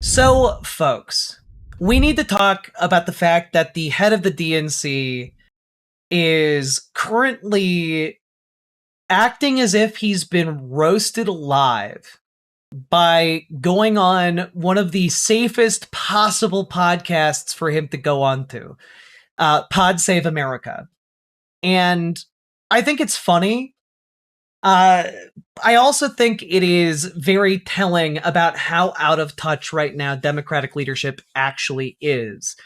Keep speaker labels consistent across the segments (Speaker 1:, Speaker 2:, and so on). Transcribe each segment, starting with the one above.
Speaker 1: So, folks, we need to talk about the fact that the head of the DNC is currently acting as if he's been roasted alive by going on one of the safest possible podcasts for him to go on to, Pod Save America. And I think it's funny. I also think it is very telling about how out of touch right now Democratic leadership actually is.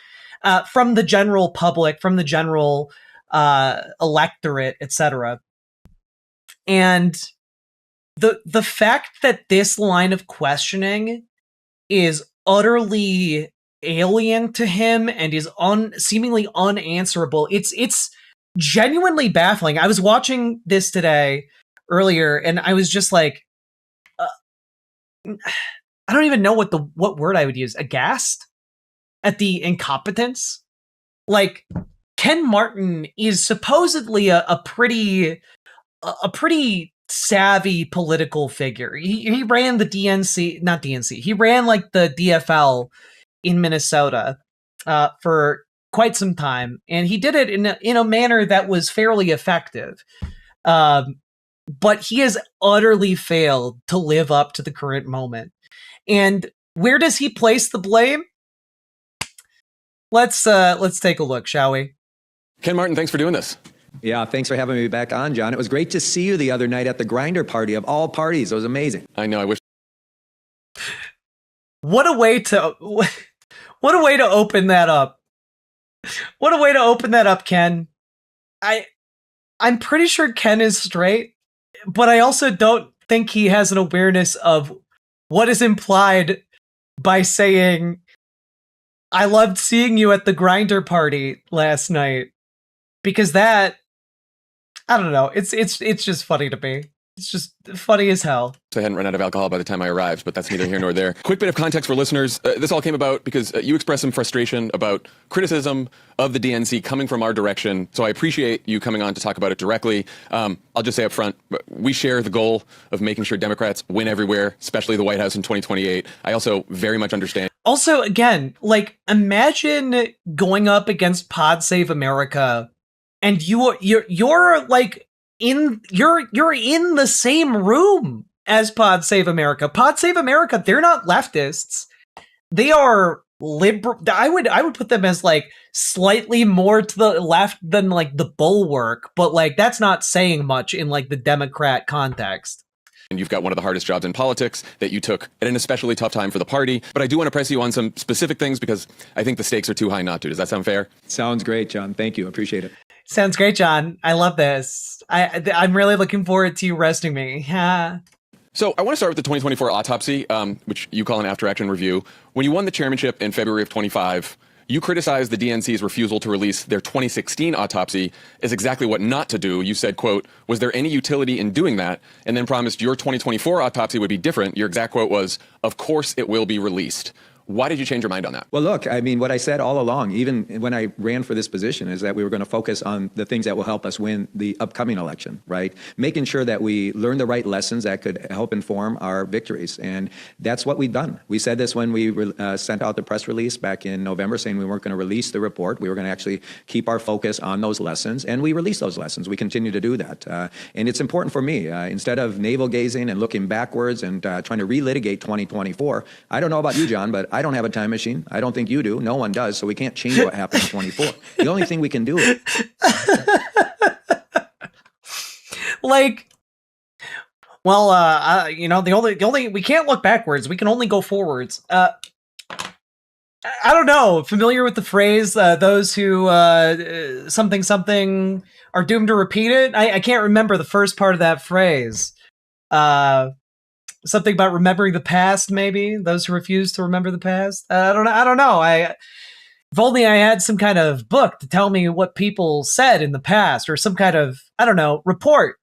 Speaker 1: From the general public, from the general electorate, etc. And the fact that this line of questioning is utterly alien to him and is seemingly unanswerable, it's genuinely baffling. I was watching this today earlier, and I was just like, I don't even know what word I would use. Aghast at the incompetence. Like, Ken Martin is supposedly a pretty savvy political figure. He ran the DNC, not DNC. He ran like the DFL in Minnesota for quite some time, and he did it in a manner that was fairly effective. But he has utterly failed to live up to the current moment. And where does he place the blame? Let's take a look, shall we?
Speaker 2: Ken Martin, thanks for doing this.
Speaker 3: Yeah, thanks for having me back on, John. It was great to see you the other night at the Grindr party of all parties. It was amazing.
Speaker 2: I know. I wish.
Speaker 1: What a way to open that up. What a way to open that up, Ken. I'm pretty sure Ken is straight, but I also don't think he has an awareness of what is implied by saying, I loved seeing you at the Grindr party last night. Because that, I don't know, it's just funny to me. It's just funny as hell.
Speaker 2: I hadn't run out of alcohol by the time I arrived, but that's neither here nor there. Quick bit of context for listeners. This all came about because you expressed some frustration about criticism of the DNC coming from our direction. So I appreciate you coming on to talk about it directly. I'll just say up front, we share the goal of making sure Democrats win everywhere, especially the White House in 2028. I also very much understand.
Speaker 1: Also, again, like, imagine going up against Pod Save America, and you're like you're in the same room as Pod Save America. Pod Save America, they're not leftists. They are liberal. I would put them as like slightly more to the left than like the Bulwark, but like that's not saying much in like the Democrat context.
Speaker 2: And you've got one of the hardest jobs in politics that you took at an especially tough time for the party. But I do want to press you on some specific things because I think the stakes are too high not to. Does that sound fair?
Speaker 3: Sounds great, John. Thank you. Appreciate it.
Speaker 1: Sounds great, John. I love this. I'm really looking forward to you roasting me.
Speaker 2: So I want to start with the 2024 Autopsy, which you call an after-action review. When you won the chairmanship in February of 25, you criticized the DNC's refusal to release their 2016 autopsy as exactly what not to do. You said, quote, was there any utility in doing that? And then promised your 2024 autopsy would be different. Your exact quote was, of course it will be released. Why did you change your mind on that?
Speaker 3: Well, look, I mean, what I said all along, even when I ran for this position, is that we were going to focus on the things that will help us win the upcoming election, right? Making sure that we learn the right lessons that could help inform our victories. And that's what we've done. We said this when we sent out the press release back in November saying we weren't going to release the report. We were going to actually keep our focus on those lessons. And we released those lessons. We continue to do that. And it's important for me, instead of navel gazing and looking backwards and trying to relitigate 2024, I don't know about you, John, but I don't have a time machine. I don't think you do. No one does. So we can't change what happened in 24. The only thing we can do is
Speaker 1: like, well, you know, the only we can't look backwards. We can only go forwards. I don't know. Familiar with the phrase, those who something are doomed to repeat it? I can't remember the first part of that phrase. Something about remembering the past, maybe? Those who refuse to remember the past? I don't know. If only I had some kind of book to tell me what people said in the past, or some kind of, I don't know, report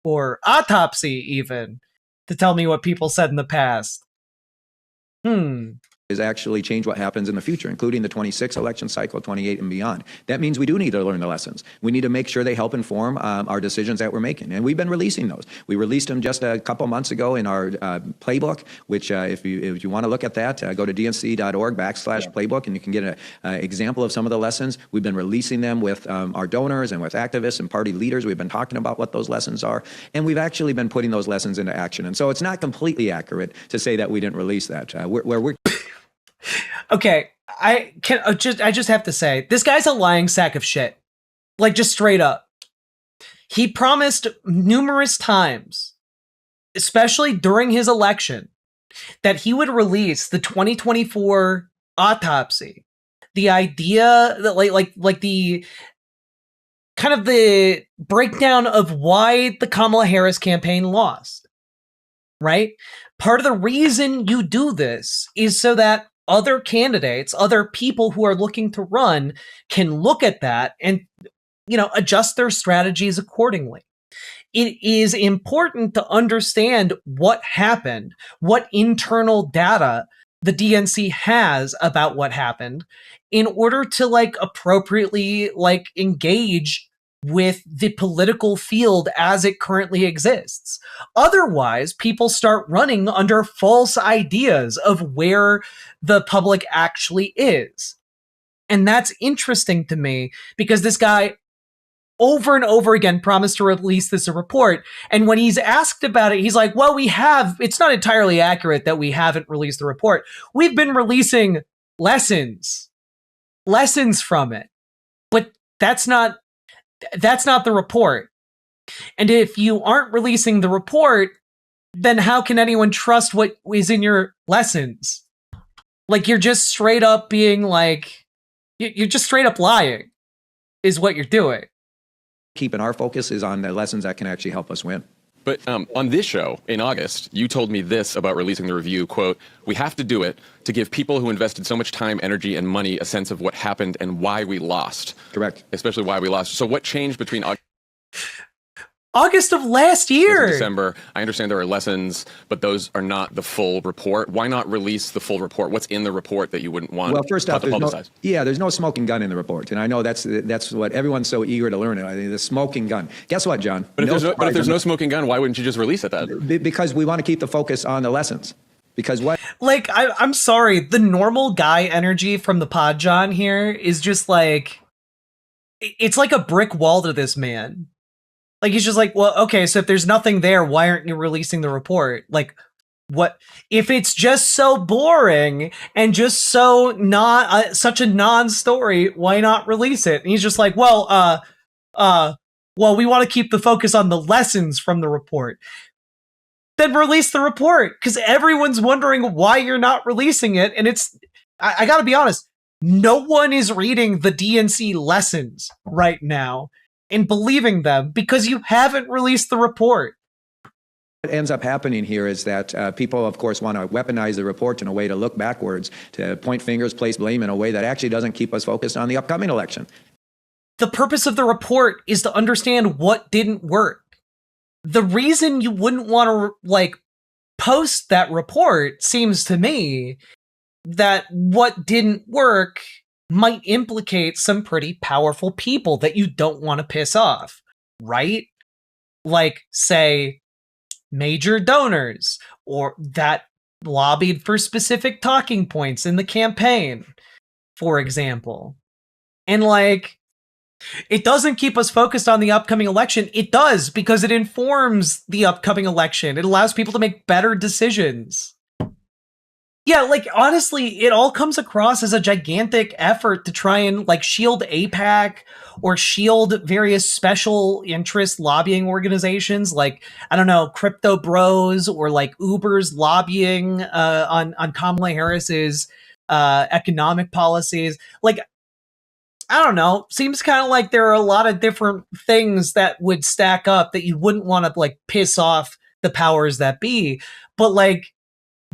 Speaker 1: or autopsy even to tell me what people said in the past.
Speaker 3: is actually change what happens in the future, including the 26 election cycle, 28 and beyond. That means we do need to learn the lessons. We need to make sure they help inform our decisions that we're making. And we've been releasing those. We released them just a couple months ago in our playbook, which if you want to look at that, go to dnc.org/playbook, and you can get an example of some of the lessons. We've been releasing them with our donors and with activists and party leaders. We've been talking about what those lessons are, and we've actually been putting those lessons into action. And so it's not completely accurate to say that we didn't release that. We're
Speaker 1: Okay, I just have to say, this guy's a lying sack of shit. Like, just straight up. He promised numerous times, especially during his election, that he would release the 2024 autopsy. The idea that like the kind of the breakdown of why the Kamala Harris campaign lost, right? Part of the reason you do this is so that other candidates, other people who are looking to run can look at that and, adjust their strategies accordingly. It is important to understand what happened, what internal data the DNC has about what happened in order to appropriately engage with the political field as it currently exists. Otherwise, people start running under false ideas of where the public actually is. And that's interesting to me because this guy over and over again promised to release this report. And when he's asked about it, he's like, well, it's not entirely accurate that we haven't released the report. We've been releasing lessons from it. But that's not the report. And if you aren't releasing the report, then how can anyone trust what is in your lessons? You're just straight up being you're just straight up lying is what you're doing.
Speaker 3: Keeping our focus is on the lessons that can actually help us win.
Speaker 2: But on this show in August, you told me this about releasing the review, quote, "We have to do it to give people who invested so much time, energy, and money a sense of what happened and why we lost."
Speaker 3: Correct.
Speaker 2: Especially why we lost. So what changed between
Speaker 1: August of last year?
Speaker 2: December? I understand there are lessons, but those are not the full report. Why not release the full report? What's in the report that you wouldn't want
Speaker 3: well, first off,
Speaker 2: to publicize?
Speaker 3: There's no smoking gun in the report. And I know that's what everyone's so eager to learn. The smoking gun. Guess what, John?
Speaker 2: But if there's no smoking gun, why wouldn't you just release it then?
Speaker 3: Because we want to keep the focus on the lessons. Because what?
Speaker 1: I'm sorry, the normal guy energy from the pod John here is just it's like a brick wall to this man. He's just well, okay, so if there's nothing there, why aren't you releasing the report? What if it's just so boring and just so not such a non-story? Why not release it? And he's just well, we want to keep the focus on the lessons from the report. Then release the report, because everyone's wondering why you're not releasing it. And I gotta be honest, no one is reading the DNC lessons right now and believing them because you haven't released the report.
Speaker 3: What ends up happening here is that people, of course, want to weaponize the report in a way to look backwards, to point fingers, place blame in a way that actually doesn't keep us focused on the upcoming election.
Speaker 1: The purpose of the report is to understand what didn't work. The reason you wouldn't want to post that report seems to me that what didn't work might implicate some pretty powerful people that you don't want to piss off, right? Say, major donors, or that lobbied for specific talking points in the campaign, for example. And it doesn't keep us focused on the upcoming election. It does, because it informs the upcoming election. It allows people to make better decisions. Yeah, honestly, it all comes across as a gigantic effort to try and shield AIPAC or shield various special interest lobbying organizations I don't know, Crypto Bros or Uber's lobbying on Kamala Harris's economic policies. I don't know, seems kind of there are a lot of different things that would stack up that you wouldn't want to piss off the powers that be. But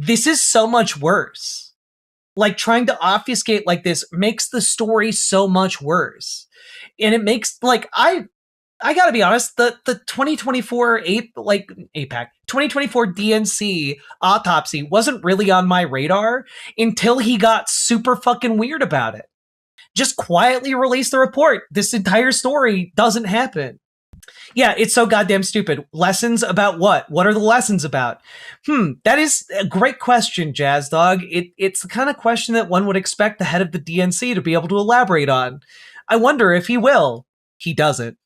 Speaker 1: this is so much worse. Trying to obfuscate this makes the story so much worse. And it makes, I gotta be honest, the 2024 APAC 2024 DNC autopsy wasn't really on my radar until he got super fucking weird about it. Just quietly release the report. This entire story doesn't happen. Yeah, it's so goddamn stupid. Lessons about what? What are the lessons about? That is a great question, Jazz Dog. It's the kind of question that one would expect the head of the DNC to be able to elaborate on. I wonder if he will. He doesn't.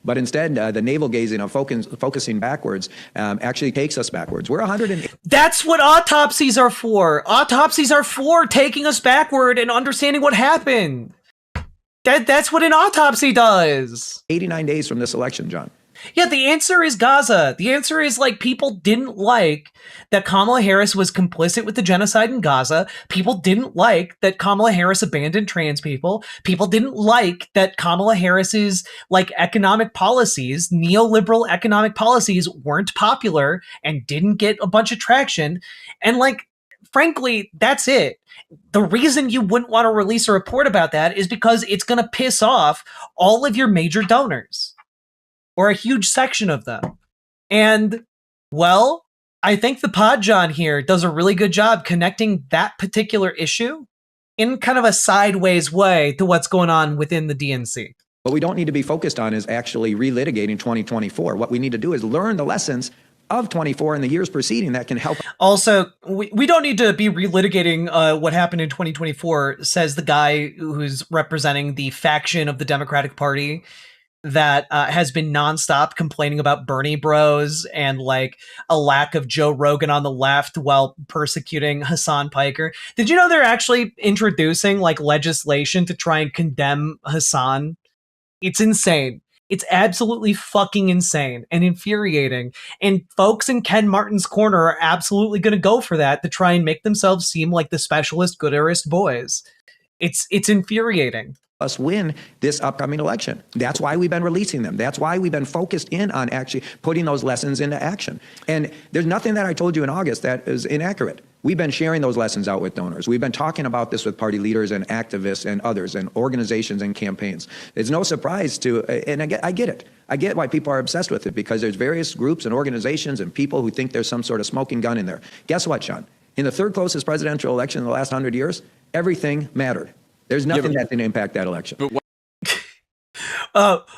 Speaker 3: But instead, the navel gazing of focusing backwards actually takes us backwards. We're 100.
Speaker 1: That's what autopsies are for. Autopsies are for taking us backward and understanding what happened. That's what an autopsy does.
Speaker 3: 89 days from this election, John.
Speaker 1: Yeah, the answer is Gaza. The answer is, like, people didn't like that Kamala Harris was complicit with the genocide in Gaza. People didn't like that Kamala Harris abandoned trans people. People didn't like that Kamala Harris's, like, economic policies, neoliberal economic policies, weren't popular and didn't get a bunch of traction. And, like, frankly, that's it. The reason you wouldn't want to release a report about that is because it's going to piss off all of your major donors, or a huge section of them. And, well, I think the Pod John here does a really good job connecting that particular issue in kind of a sideways way to what's going on within the DNC.
Speaker 3: What we don't need to be focused on is actually relitigating 2024. What we need to do is learn the lessons of 24 and the years preceding that can help.
Speaker 1: Also, we don't need to be relitigating what happened in 2024, says the guy who's representing the faction of the Democratic Party that has been nonstop complaining about Bernie bros and, like, a lack of Joe Rogan on the left while persecuting Hassan Piker. Did you know they're actually introducing, like, legislation to try and condemn Hassan? It's insane. It's absolutely fucking insane and infuriating. And folks in Ken Martin's corner are absolutely going to go for that to try and make themselves seem like the specialist, gooderist boys. It's infuriating.
Speaker 3: Us win this upcoming election. That's why we've been releasing them. That's why we've been focused in on actually putting those lessons into action. And there's nothing that I told you in August that is inaccurate. We've been sharing those lessons out with donors. We've been talking about this with party leaders and activists and others and organizations and campaigns. It's no surprise to, and I get it. I get why people are obsessed with it, because there's various groups and organizations and people who think there's some sort of smoking gun in there. Guess what, Sean? In the third closest presidential election in the last 100 years, everything mattered. There's nothing that didn't impact that election.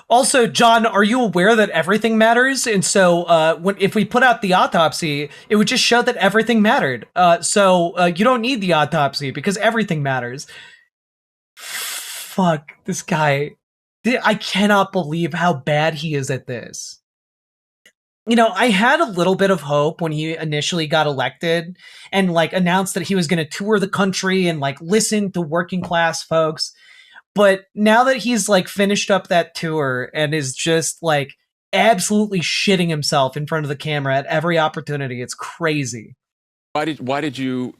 Speaker 1: Also, John, are you aware that everything matters? And so if we put out the autopsy, it would just show that everything mattered. So you don't need the autopsy because everything matters. Fuck, this guy. I cannot believe how bad he is at this. You know, I had a little bit of hope when he initially got elected and, like, announced that he was going to tour the country and, like, listen to working class folks. But now that he's, like, finished up that tour and is just, like, absolutely shitting himself in front of the camera at every opportunity, it's crazy.
Speaker 2: Why did you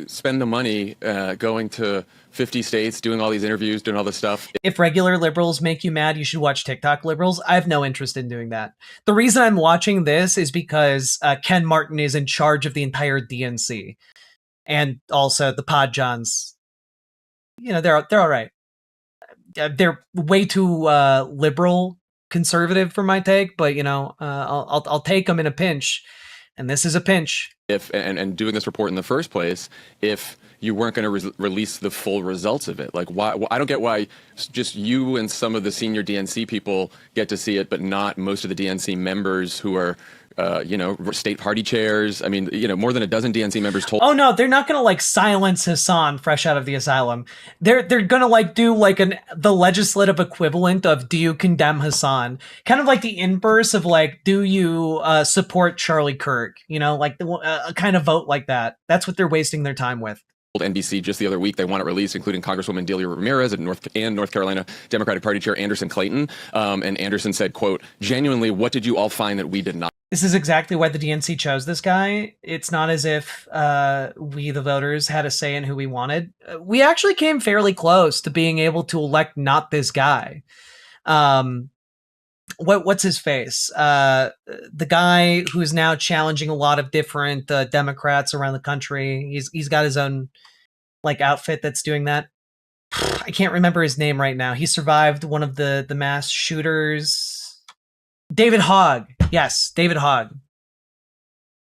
Speaker 2: spend the money going to 50 states, doing all these interviews, doing all this stuff?
Speaker 1: If regular liberals make you mad, you should watch TikTok liberals. I have no interest in doing that. The reason I'm watching this is because Ken Martin is in charge of the entire DNC. And also the Pod Johns, you know, they're all right. They're way too liberal, conservative for my take, but, you know, I'll take them in a pinch. And this is a pinch.
Speaker 2: And doing this report in the first place, if you weren't going to release the full results of it, like, why? I don't get why just you and some of the senior DNC people get to see it, but not most of the DNC members who are, state party chairs. I mean, more than a dozen DNC members told.
Speaker 1: Oh no, they're not going to, like, silence Hassan fresh out of the asylum. They're going to, like, do, like, the legislative equivalent of, do you condemn Hassan? Kind of like the inverse of, like, do you support Charlie Kirk? You know, like a kind of vote like that. That's what they're wasting their time with.
Speaker 2: NBC just the other week they want it released, including Congresswoman Delia Ramirez and North Carolina Democratic Party Chair Anderson Clayton. And Anderson said, quote, "Genuinely, what did you all find that we did not?"
Speaker 1: This is exactly why the DNC chose this guy. It's not as if we, the voters, had a say in who we wanted. We actually came fairly close to being able to elect not this guy. What's his face? The guy who's now challenging a lot of different Democrats around the country. He's got his own, like, outfit that's doing that. I can't remember his name right now. He survived one of the mass shooters. David Hogg. Yes, David Hogg.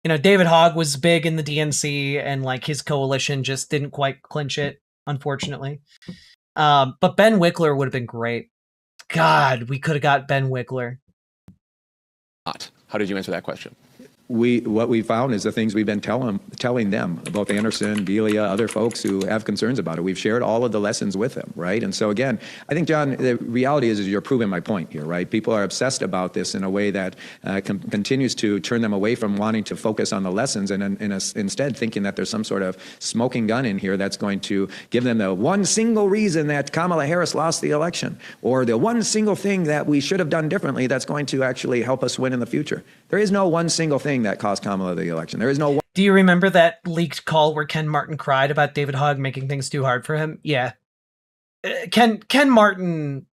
Speaker 1: You know, David Hogg was big in the DNC, and like his coalition just didn't quite clinch it, unfortunately. But Ben Wikler would have been great. God, we could have got Ben Wikler.
Speaker 2: How did you answer that question?
Speaker 3: What we found is the things we've been telling them about Anderson, Belia, other folks who have concerns about it. We've shared all of the lessons with them, right? And so again, I think, John, the reality is you're proving my point here, right? People are obsessed about this in a way that continues to turn them away from wanting to focus on the lessons and instead thinking that there's some sort of smoking gun in here that's going to give them the one single reason that Kamala Harris lost the election, or the one single thing that we should have done differently that's going to actually help us win in the future. There is no one single thing that cost Kamala the election. There is no one.
Speaker 1: Do you remember that leaked call where Ken Martin cried about David Hogg making things too hard for him? Yeah. Ken Martin,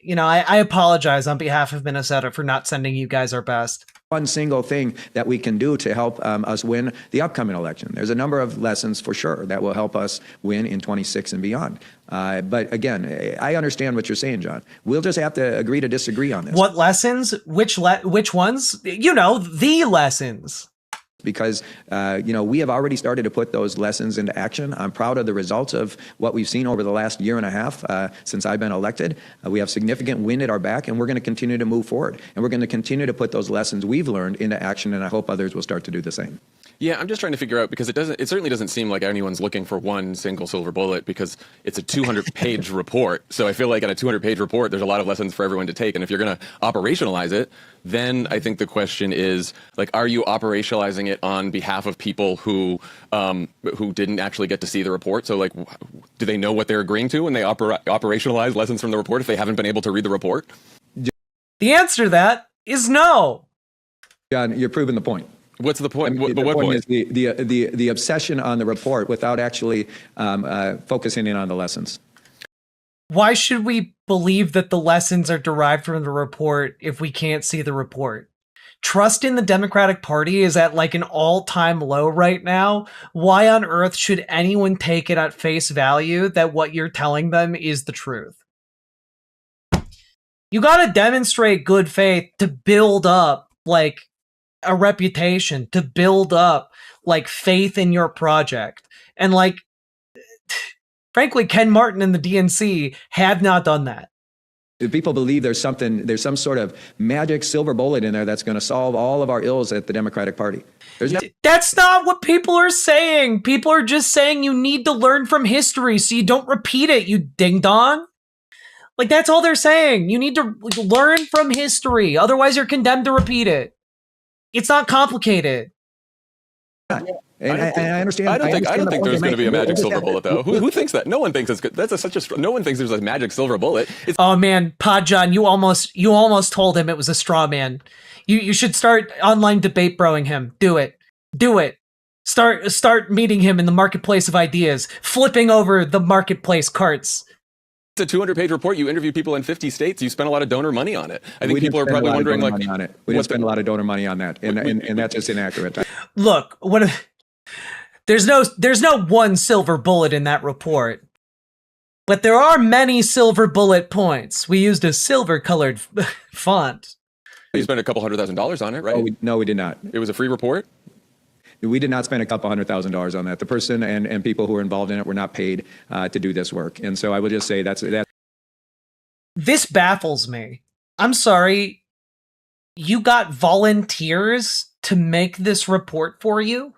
Speaker 1: you know, I apologize on behalf of Minnesota for not sending you guys our best.
Speaker 3: One single thing that we can do to help us win the upcoming election. There's a number of lessons for sure that will help us win in 26 and beyond. But again, I understand what you're saying, John. We'll just have to agree to disagree on this.
Speaker 1: What lessons? Which ones? You know, the lessons.
Speaker 3: Because, we have already started to put those lessons into action. I'm proud of the results of what we've seen over the last year and a half since I've been elected. We have significant wind at our back, and we're going to continue to move forward. And we're going to continue to put those lessons we've learned into action, and I hope others will start to do the same.
Speaker 2: Yeah, I'm just trying to figure out, because it certainly doesn't seem like anyone's looking for one single silver bullet, because it's a 200-page report. So I feel like in a 200-page report, there's a lot of lessons for everyone to take. And if you're going to operationalize it, then I think the question is, like, are you operationalizing it on behalf of people who didn't actually get to see the report? So, like, do they know what they're agreeing to when they operationalize lessons from the report if they haven't been able to read the report?
Speaker 1: The answer to that is no.
Speaker 3: John, you're proving the point.
Speaker 2: What's the point?
Speaker 3: I mean,
Speaker 2: what point
Speaker 3: is the obsession on the report without actually focusing in on the lessons.
Speaker 1: Why should we believe that the lessons are derived from the report if we can't see the report? Trust in the Democratic Party is at like an all-time low right now. Why on earth should anyone take it at face value that what you're telling them is the truth? You got to demonstrate good faith to build up like a reputation, to build up like faith in your project. And like, frankly, Ken Martin and the DNC have not done that.
Speaker 3: If people believe there's some sort of magic silver bullet in there that's going to solve all of our ills at the Democratic Party.
Speaker 1: That's not what people are saying. People are just saying you need to learn from history so you don't repeat it, you ding-dong. Like, that's all they're saying. You need to learn from history. Otherwise, you're condemned to repeat it. It's not complicated.
Speaker 3: And I understand.
Speaker 2: I don't think there's going to be a magic silver bullet, though. Who thinks that? No one thinks it's good. No one thinks there's a magic silver bullet.
Speaker 1: Oh man, Podjon, you almost told him it was a straw man. You should start online debate broing him. Do it. Start meeting him in the marketplace of ideas, flipping over the marketplace carts.
Speaker 2: It's a 200-page report. You interview people in 50 states. You spent a lot of donor money on it. I think people are probably wondering, like,
Speaker 3: we didn't spend a lot of donor money on that, and that's just inaccurate.
Speaker 1: Look, there's no one silver bullet in that report, but there are many silver bullet points. We used a silver-colored font.
Speaker 2: You spent a couple $100,000 on it, right?
Speaker 3: No, we did not.
Speaker 2: It was a free report?
Speaker 3: We did not spend a couple $100,000 on that. The person and people who were involved in it were not paid to do this work. And so I will just say that.
Speaker 1: This baffles me. I'm sorry. You got volunteers to make this report for you?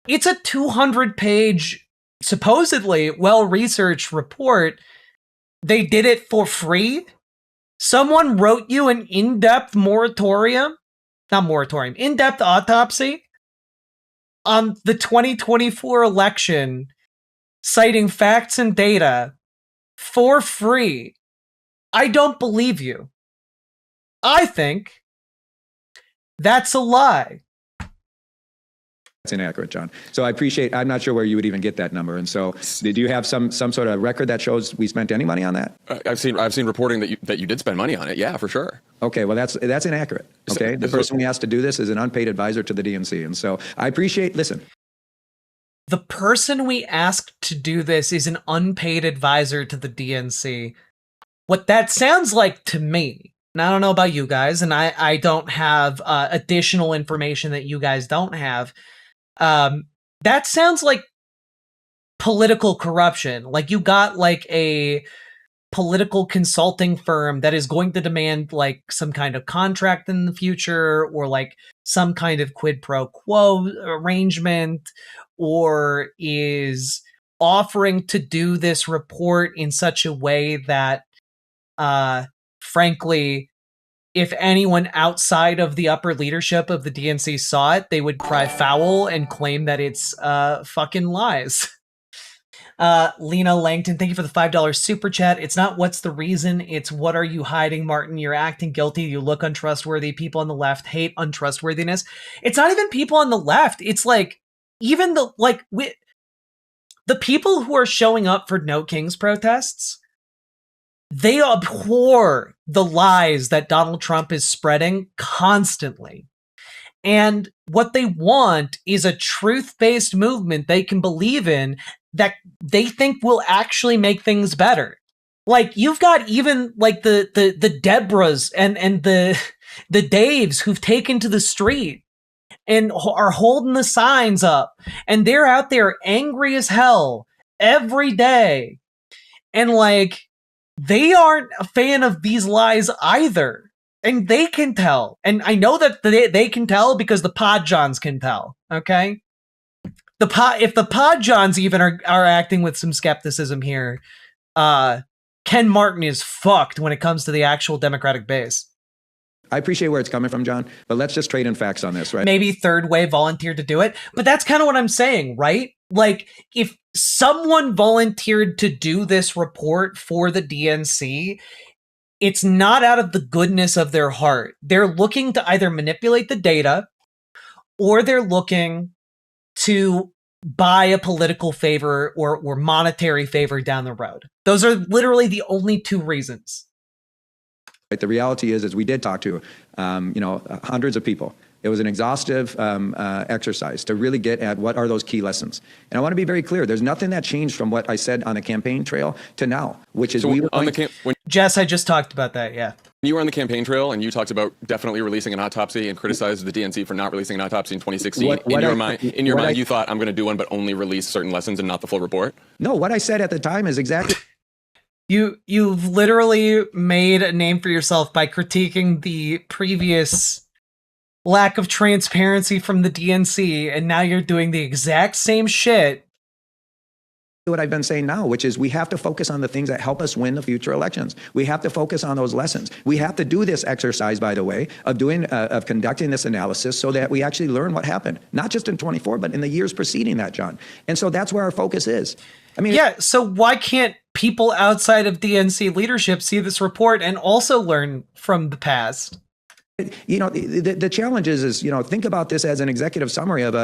Speaker 1: It's a 200-page, supposedly well-researched report. They did it for free? Someone wrote you an in-depth in-depth autopsy on the 2024 election, citing facts and data for free. I don't believe you. I think that's a lie.
Speaker 3: That's inaccurate, John. So I'm not sure where you would even get that number. And so did you have some sort of record that shows we spent any money on that?
Speaker 2: I've seen reporting that you did spend money on it. Yeah, for sure.
Speaker 3: Okay, well, that's inaccurate. Okay, the person we asked to do this is an unpaid advisor to the DNC. And so listen.
Speaker 1: The person we asked to do this is an unpaid advisor to the DNC. What that sounds like to me and I don't know about you guys, and I don't have additional information that you guys don't have. That sounds like political corruption. Like you got like a political consulting firm that is going to demand like some kind of contract in the future, or like some kind of quid pro quo arrangement, or is offering to do this report in such a way that frankly, if anyone outside of the upper leadership of the DNC saw it, they would cry foul and claim that it's fucking lies. Lena Langton, thank you for the $5 super chat. It's not what's the reason, it's what are you hiding, Martin? You're acting guilty. You look untrustworthy. People on the left hate untrustworthiness. It's not even people on the left. It's like even the people who are showing up for No Kings protests, they abhor the lies that Donald Trump is spreading constantly. And what they want is a truth-based movement they can believe in that they think will actually make things better. Like you've got even like the Deborahs and the Daves who've taken to the street and are holding the signs up, and they're out there angry as hell every day. And like they aren't a fan of these lies either. And they can tell. And I know that they can tell because the Pod Johns can tell, okay? If the Pod Johns even are acting with some skepticism here, Ken Martin is fucked when it comes to the actual Democratic base.
Speaker 3: I appreciate where it's coming from, John, but let's just trade in facts on this, right?
Speaker 1: Maybe Third Way volunteered to do it, but that's kind of what I'm saying, right? Like, if someone volunteered to do this report for the DNC, it's not out of the goodness of their heart. They're looking to either manipulate the data, or they're looking to buy a political favor or monetary favor down the road. Those are literally the only two reasons.
Speaker 3: Right. The reality is we did talk to, hundreds of people. It was an exhaustive exercise to really get at what are those key lessons. And I want to be very clear. There's nothing that changed from what I said on the campaign trail to now, which is
Speaker 1: Jess, I just talked about that, yeah.
Speaker 2: You were on the campaign trail and you talked about definitely releasing an autopsy and criticized the DNC for not releasing an autopsy in 2016. In your mind, you thought, I'm going to do one, but only release certain lessons and not the full report?
Speaker 3: No, what I said at the time is exactly...
Speaker 1: You've literally made a name for yourself by critiquing the previous lack of transparency from the DNC, and now you're doing the exact same shit.
Speaker 3: What I've been saying now, which is we have to focus on the things that help us win the future elections. We have to focus on those lessons. We have to do this exercise, by the way, of conducting this analysis so that we actually learn what happened, not just in 24, but in the years preceding that, John. And so that's where our focus is. I mean, yeah.
Speaker 1: So why can't people outside of DNC leadership see this report and also learn from the past?
Speaker 3: The challenge is, think about this as an executive summary of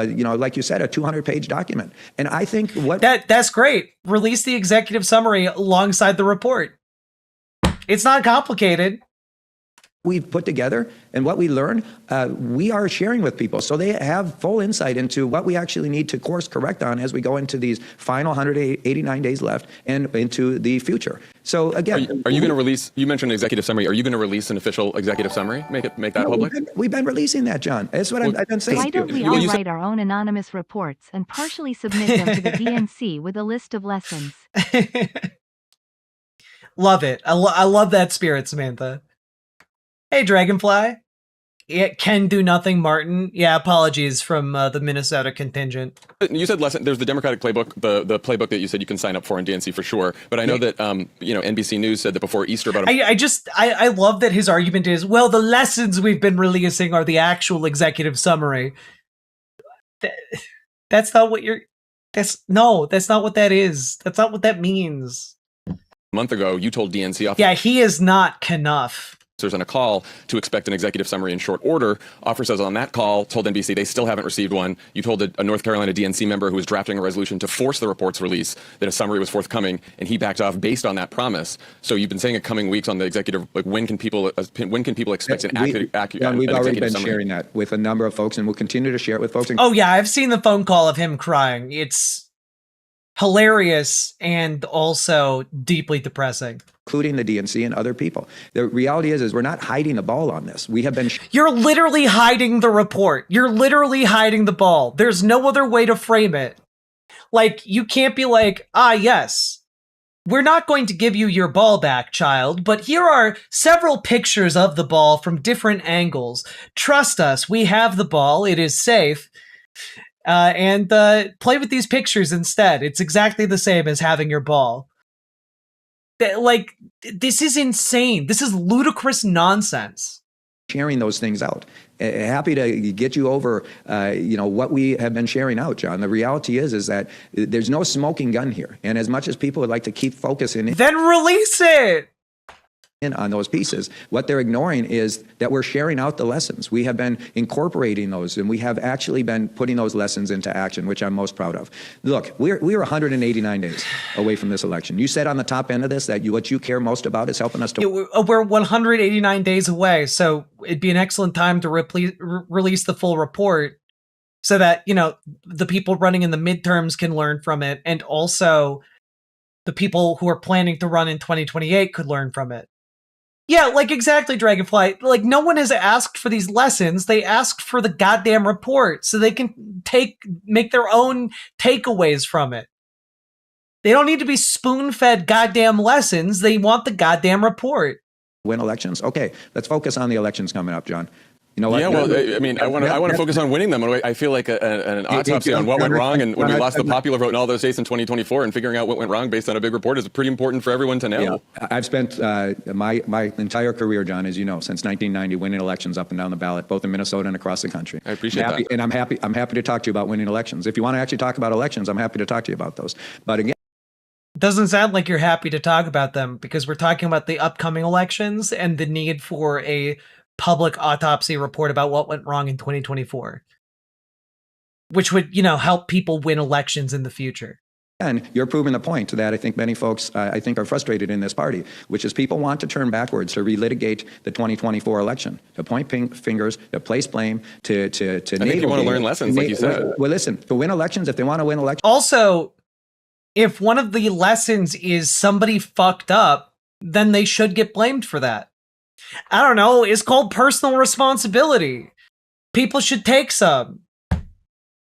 Speaker 3: like you said, a 200-page document. And I think
Speaker 1: that's great. Release the executive summary alongside the report. It's not complicated.
Speaker 3: We've put together and what we learn, we are sharing with people. So they have full insight into what we actually need to course correct on as we go into these final 189 days left and into the future. So again,
Speaker 2: are you going to release, you mentioned executive summary, are you going to release an official executive summary? Make that public?
Speaker 3: We've been releasing that, John. That's what I've been saying.
Speaker 4: Why don't we all write our own anonymous reports and partially submit them to the DNC with a list of lessons?
Speaker 1: Love it. I love that spirit, Samantha. Hey, Dragonfly. It can do nothing, Martin. Yeah, apologies from the Minnesota contingent.
Speaker 2: You said lesson. There's the Democratic playbook, the playbook that you said you can sign up for in DNC for sure. But I know that NBC News said that before Easter about.
Speaker 1: I love that his argument is, well, the lessons we've been releasing are the actual executive summary. That's not what you're. That's not what that is. That's not what that means.
Speaker 2: A month ago, you told DNC officers.
Speaker 1: Yeah, he is not Knuff.
Speaker 2: On a call to expect an executive summary in short order. Officers on that call told NBC they still haven't received one. You told a North Carolina DNC member who was drafting a resolution to force the report's release that a summary was forthcoming, and he backed off based on that promise. So you've been saying in coming weeks on the executive, like when can people expect an accurate?
Speaker 3: We've already been sharing that with a number of folks, and we'll continue to share it with folks.
Speaker 1: Oh yeah, I've seen the phone call of him crying. It's hilarious and also deeply depressing.
Speaker 3: including the DNC and other people. The reality is we're not hiding the ball on this. We have been.
Speaker 1: You're literally hiding the report. You're literally hiding the ball. There's no other way to frame it. Like, you can't be like, yes, we're not going to give you your ball back, child, but here are several pictures of the ball from different angles. Trust us, we have the ball. It is safe. And play with these pictures instead. It's exactly the same as having your ball. Like, this is insane. This is ludicrous nonsense.
Speaker 3: Sharing those things out. Happy to get you over, what we have been sharing out, John. The reality is that there's no smoking gun here. And as much as people would like to keep focusing
Speaker 1: then release it
Speaker 3: in on those pieces, what they're ignoring is that we're sharing out the lessons. We have been incorporating those, and we have actually been putting those lessons into action, which I'm most proud of. Look, we were 189 days away from this election. You said on the top end of this that what you care most about is helping us to.
Speaker 1: We're 189 days away, so it'd be an excellent time to release the full report so that, the people running in the midterms can learn from it, and also the people who are planning to run in 2028 could learn from it. Yeah, like, exactly, Dragonfly. Like, no one has asked for these lessons. They asked for the goddamn report so they can make their own takeaways from it. They don't need to be spoon-fed goddamn lessons. They want the goddamn report.
Speaker 3: Win elections? Okay, let's focus on the elections coming up, John. You know what?
Speaker 2: Yeah, well, I mean, I want to focus on winning them. I feel like an autopsy on what went wrong and when we lost the popular vote in all those states in 2024, and figuring out what went wrong based on a big report is pretty important for everyone to know.
Speaker 3: Yeah. I've spent my entire career, John, as you know, since 1990, winning elections up and down the ballot, both in Minnesota and across the country.
Speaker 2: I appreciate that.
Speaker 3: And I'm happy to talk to you about winning elections. If you want to actually talk about elections, I'm happy to talk to you about those. But again,
Speaker 1: doesn't sound like you're happy to talk about them, because we're talking about the upcoming elections and the need for a public autopsy report about what went wrong in 2024, which would, help people win elections in the future.
Speaker 3: And you're proving the point that I think many folks, are frustrated in this party, which is people want to turn backwards to relitigate the 2024 election, to point fingers, to place blame, to
Speaker 2: I think you want to learn lessons, like you said.
Speaker 3: Well, listen, to win elections, if they want to win elections.
Speaker 1: Also, if one of the lessons is somebody fucked up, then they should get blamed for that. I don't know, it's called personal responsibility. People should take some.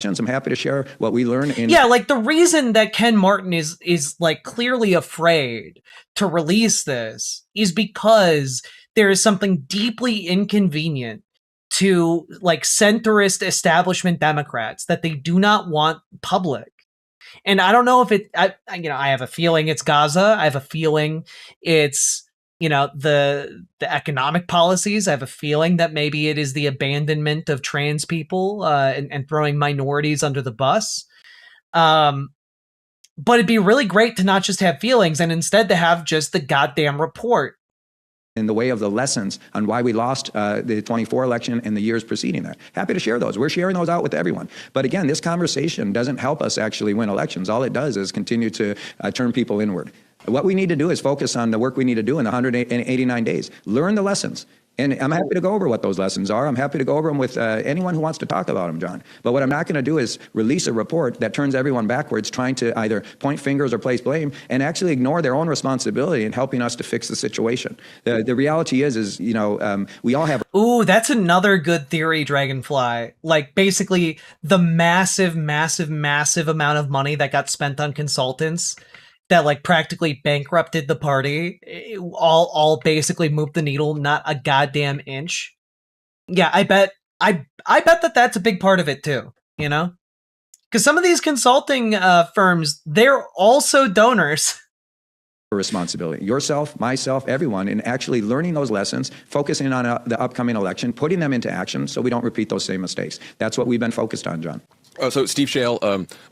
Speaker 3: I'm happy to share what we learned in.
Speaker 1: Yeah, like, the reason that Ken Martin is like clearly afraid to release this is because there is something deeply inconvenient to, like, centrist establishment Democrats that they do not want public. And I don't know if I have a feeling it's Gaza. I have a feeling it's, the economic policies. I have a feeling that maybe it is the abandonment of trans people and throwing minorities under the bus. But it'd be really great to not just have feelings and instead to have just the goddamn report.
Speaker 3: In the way of the lessons on why we lost the 24 election and the years preceding that. Happy to share those. We're sharing those out with everyone. But again, this conversation doesn't help us actually win elections. All it does is continue to turn people inward. What we need to do is focus on the work we need to do in the 189 days. Learn the lessons. And I'm happy to go over what those lessons are. I'm happy to go over them with anyone who wants to talk about them, John. But what I'm not going to do is release a report that turns everyone backwards, trying to either point fingers or place blame, and actually ignore their own responsibility in helping us to fix the situation. The reality is we all have.
Speaker 1: Ooh, that's another good theory, Dragonfly. Like, basically, the massive amount of money that got spent on consultants that, like, practically bankrupted the party, all basically moved the needle not a goddamn inch. Yeah, I bet that that's a big part of it too, because some of these consulting firms, they're also donors.
Speaker 3: Responsibility, yourself, myself, everyone, in actually learning those lessons, focusing on the upcoming election, putting them into action so we don't repeat those same mistakes. That's what we've been focused on, John.
Speaker 2: So Steve Shale,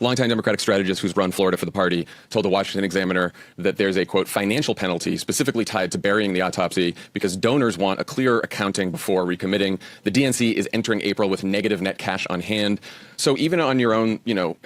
Speaker 2: longtime Democratic strategist who's run Florida for the party, told the Washington Examiner that there's a, quote, financial penalty specifically tied to burying the autopsy because donors want a clear accounting before recommitting. The DNC is entering April with negative net cash on hand. So even on your own,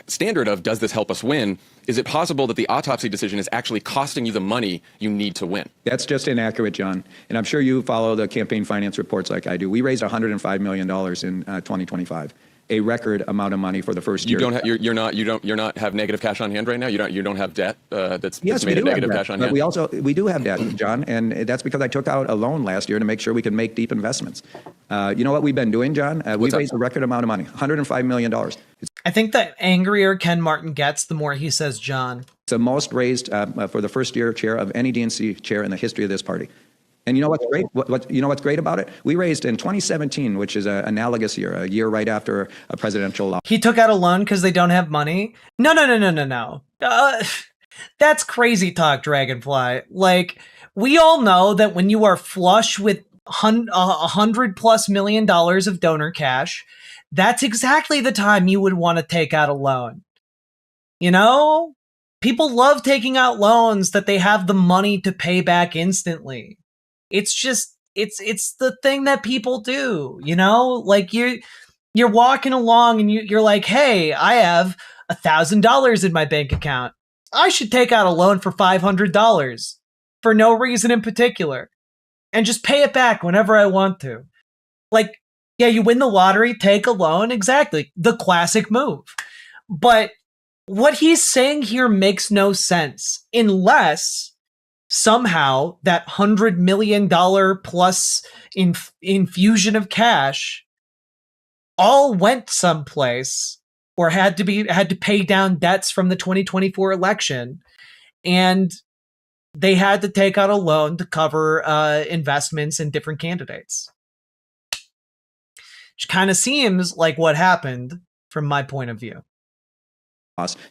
Speaker 2: standard of does this help us win, is it possible that the autopsy decision is actually costing you the money you need to win?
Speaker 3: That's just inaccurate, John. And I'm sure you follow the campaign finance reports like I do. We raised $105 million in 2025. a record amount of money for the first year.
Speaker 2: You're not have negative cash on hand right now. You don't have debt that's
Speaker 3: Yes,
Speaker 2: made
Speaker 3: we
Speaker 2: it
Speaker 3: do have
Speaker 2: negative
Speaker 3: debt,
Speaker 2: cash on
Speaker 3: but
Speaker 2: hand.
Speaker 3: we do have debt, John, and that's because I took out a loan last year to make sure we could make deep investments. You know what we've been doing, John? We've raised a record amount of money, $105 million.
Speaker 1: I think the angrier Ken Martin gets, the more he says John.
Speaker 3: It's the most raised for the first year chair of any DNC chair in the history of this party. And you know what's great? You know what's great about it? We raised in 2017, which is an analogous year, a year right after a presidential law.
Speaker 1: He took out a loan because they don't have money? No. That's crazy talk, Dragonfly. Like, we all know that when you are flush with $100+ million of donor cash, that's exactly the time you would want to take out a loan. You know? People love taking out loans that they have the money to pay back instantly. It's just, it's the thing that people do, you know? Like, you're walking along and you're like, hey, I have $1,000 in my bank account. I should take out a loan for $500 for no reason in particular and just pay it back whenever I want to. Like, yeah, you win the lottery, take a loan. Exactly. The classic move. But what he's saying here makes no sense unless somehow that $100 million plus infusion of cash all went someplace or had to pay down debts from the 2024 election, and they had to take out a loan to cover investments in different candidates. Which kind of seems like what happened from my point of view.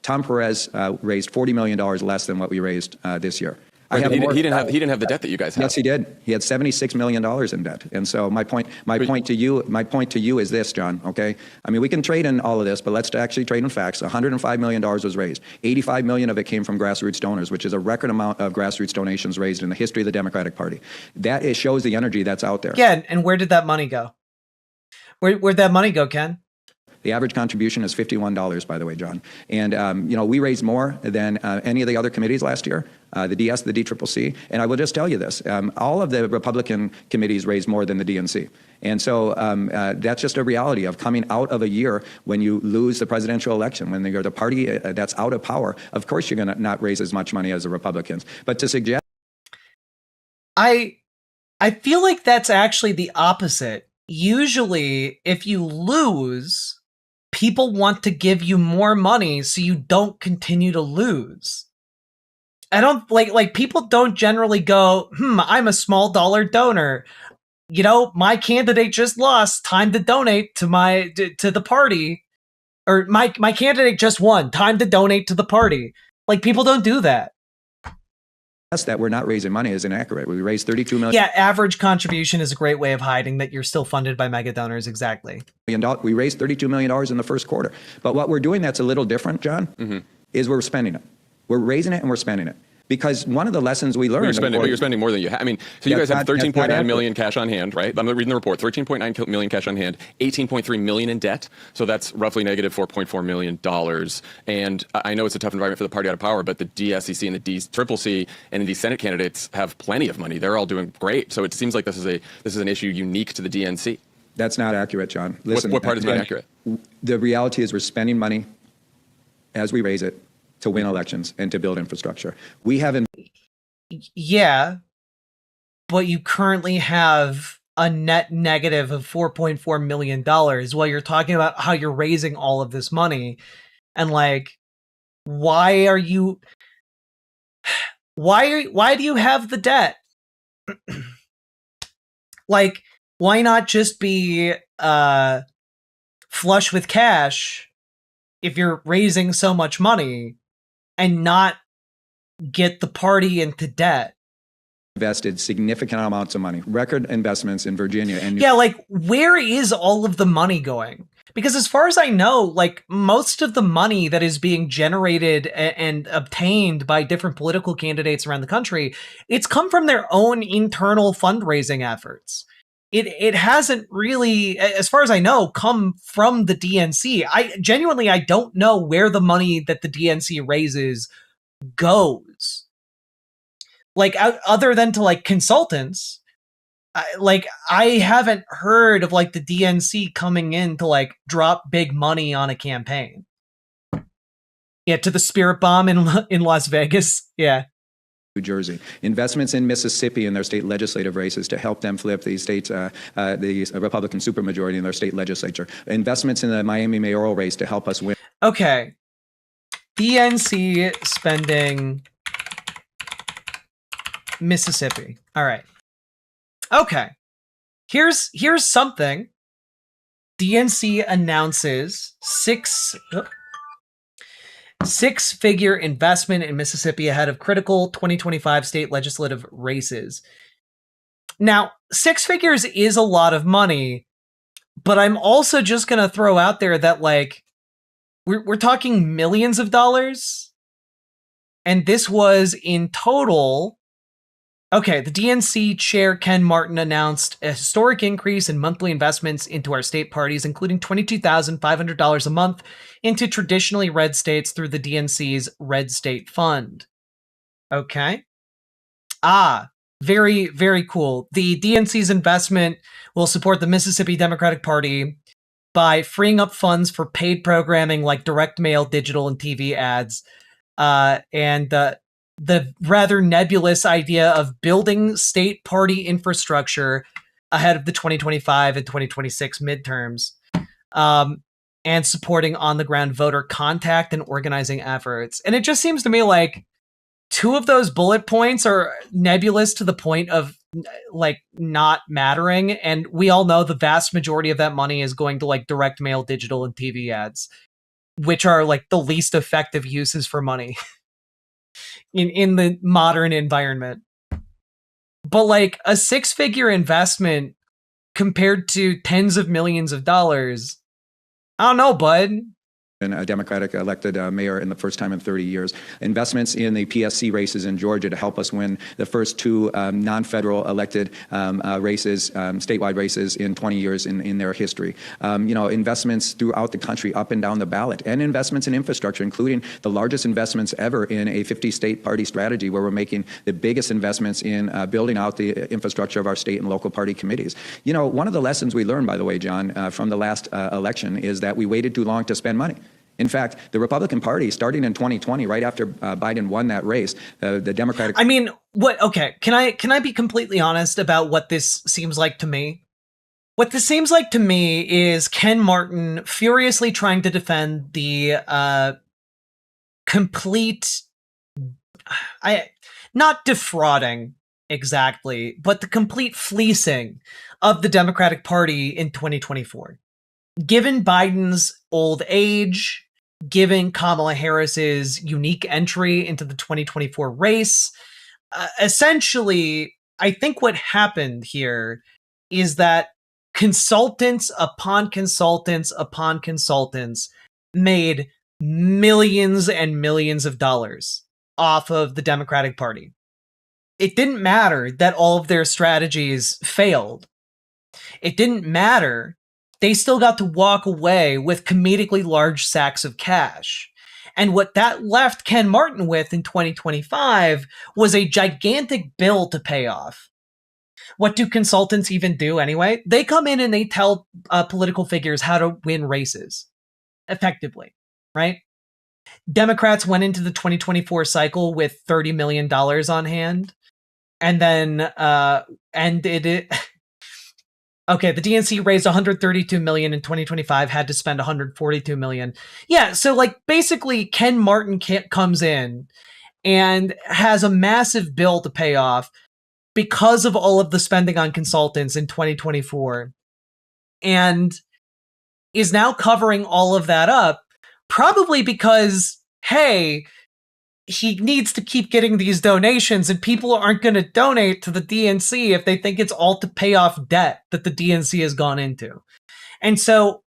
Speaker 3: Tom Perez raised $40 million less than what we raised this year.
Speaker 2: Right, he didn't have the debt that you guys have.
Speaker 3: Yes, he did. He had $76 million in debt. And so my point to you is this, John, okay? I mean, we can trade in all of this, but let's actually trade in facts. $105 million was raised. $85 million of it came from grassroots donors, which is a record amount of grassroots donations raised in the history of the Democratic Party. It shows the energy that's out there.
Speaker 1: Yeah, and where did that money go? Where'd that money go, Ken?
Speaker 3: The average contribution is $51, by the way, John. And, we raised more than any of the other committees last year, the DS, the DCCC. And I will just tell you this, all of the Republican committees raised more than the DNC. And so that's just a reality of coming out of a year when you lose the presidential election, when you're the party that's out of power. Of course, you're going to not raise as much money as the Republicans. But to suggest...
Speaker 1: I feel like that's actually the opposite. Usually, if you lose, people want to give you more money so you don't continue to lose. I don't like people don't generally go, I'm a small dollar donor. You know, my candidate just lost, time to donate to the party. Or my candidate just won, time to donate to the party. Like, people don't do that.
Speaker 3: That we're not raising money is inaccurate. We raised $32 million.
Speaker 1: Yeah, average contribution is a great way of hiding that you're still funded by mega donors. Exactly.
Speaker 3: We raised $32 million in the first quarter. But what we're doing that's a little different, John, is we're spending it. We're raising it and we're spending it. Because one of the lessons we learned...
Speaker 2: But you're spending more than you have. I mean, so you guys have 13.9 million cash on hand, right? I'm reading the report. 13.9 million cash on hand, 18.3 million in debt. So that's roughly negative $4.4 million. And I know it's a tough environment for the party out of power, but the DSCC and the DCCC and the Senate candidates have plenty of money. They're all doing great. So it seems like this is an issue unique to the DNC.
Speaker 3: That's not accurate, John. Listen,
Speaker 2: what part is not accurate?
Speaker 3: The reality is we're spending money as we raise it to win elections and to build infrastructure. We haven't.
Speaker 1: Yeah, but you currently have a net negative of $4.4 million while you're talking about how you're raising all of this money. And like, why do you have the debt? Like, why not just be flush with cash if you're raising so much money and not get the party into debt?
Speaker 3: Invested significant amounts of money, record investments in Virginia. And
Speaker 1: yeah, like, where is all of the money going? Because as far as I know, like, most of the money that is being generated and obtained by different political candidates around the country, it's come from their own internal fundraising efforts. It hasn't really, as far as I know, come from the DNC. I don't know where the money that the DNC raises goes. Like, other than to like consultants, I haven't heard of like the DNC coming in to like drop big money on a campaign. Yeah, to the Spirit Bomb in Las Vegas. Yeah.
Speaker 3: New Jersey. Investments in Mississippi in their state legislative races to help them flip the state's the Republican supermajority in their state legislature. Investments in the Miami mayoral race to help us win.
Speaker 1: Okay. DNC spending Mississippi. All right. Okay. Here's something. DNC announces six-figure investment in Mississippi ahead of critical 2025 state legislative races. Now, 6 figures is a lot of money, but I'm also just going to throw out there that like we're talking millions of dollars, and this was in total. Okay, the DNC chair Ken Martin announced a historic increase in monthly investments into our state parties, including $22,500 a month into traditionally red states through the DNC's Red State Fund. Okay. Very, very cool. The DNC's investment will support the Mississippi Democratic Party by freeing up funds for paid programming like direct mail, digital, and TV ads, and the rather nebulous idea of building state party infrastructure ahead of the 2025 and 2026 midterms, and supporting on-the-ground voter contact and organizing efforts. And it just seems to me like 2 of those bullet points are nebulous to the point of like not mattering. And we all know the vast majority of that money is going to like direct mail, digital, and TV ads, which are like the least effective uses for money in the modern environment. But like a 6-figure investment compared to tens of millions of dollars, I don't know, bud.
Speaker 3: And a Democratic elected mayor in the first time in 30 years. Investments in the PSC races in Georgia to help us win the first 2 non-federal elected races, statewide races in 20 years in their history. Investments throughout the country up and down the ballot, and investments in infrastructure, including the largest investments ever in a 50-state party strategy, where we're making the biggest investments in building out the infrastructure of our state and local party committees. One of the lessons we learned, by the way, John, from the last election is that we waited too long to spend money. In fact, the Republican Party, starting in 2020, right after Biden won that race, the Democratic...
Speaker 1: I mean, what? Okay, can I be completely honest about what this seems like to me? What this seems like to me is Ken Martin furiously trying to defend the complete... not defrauding exactly, but the complete fleecing of the Democratic Party in 2024. Given Biden's old age, given Kamala Harris's unique entry into the 2024 race, essentially, I think what happened here is that consultants upon consultants upon consultants made millions and millions of dollars off of the Democratic Party. It didn't matter that all of their strategies failed. It didn't matter. They still got to walk away with comedically large sacks of cash. And what that left Ken Martin with in 2025 was a gigantic bill to pay off. What do consultants even do anyway? They come in and they tell political figures how to win races effectively, right? Democrats went into the 2024 cycle with $30 million on hand. And then, okay, the DNC raised $132 million in 2025, had to spend $142 million. Yeah, so like basically Ken Martin comes in and has a massive bill to pay off because of all of the spending on consultants in 2024, and is now covering all of that up, probably because, hey, he needs to keep getting these donations, and people aren't going to donate to the DNC if they think it's all to pay off debt that the DNC has gone into. And so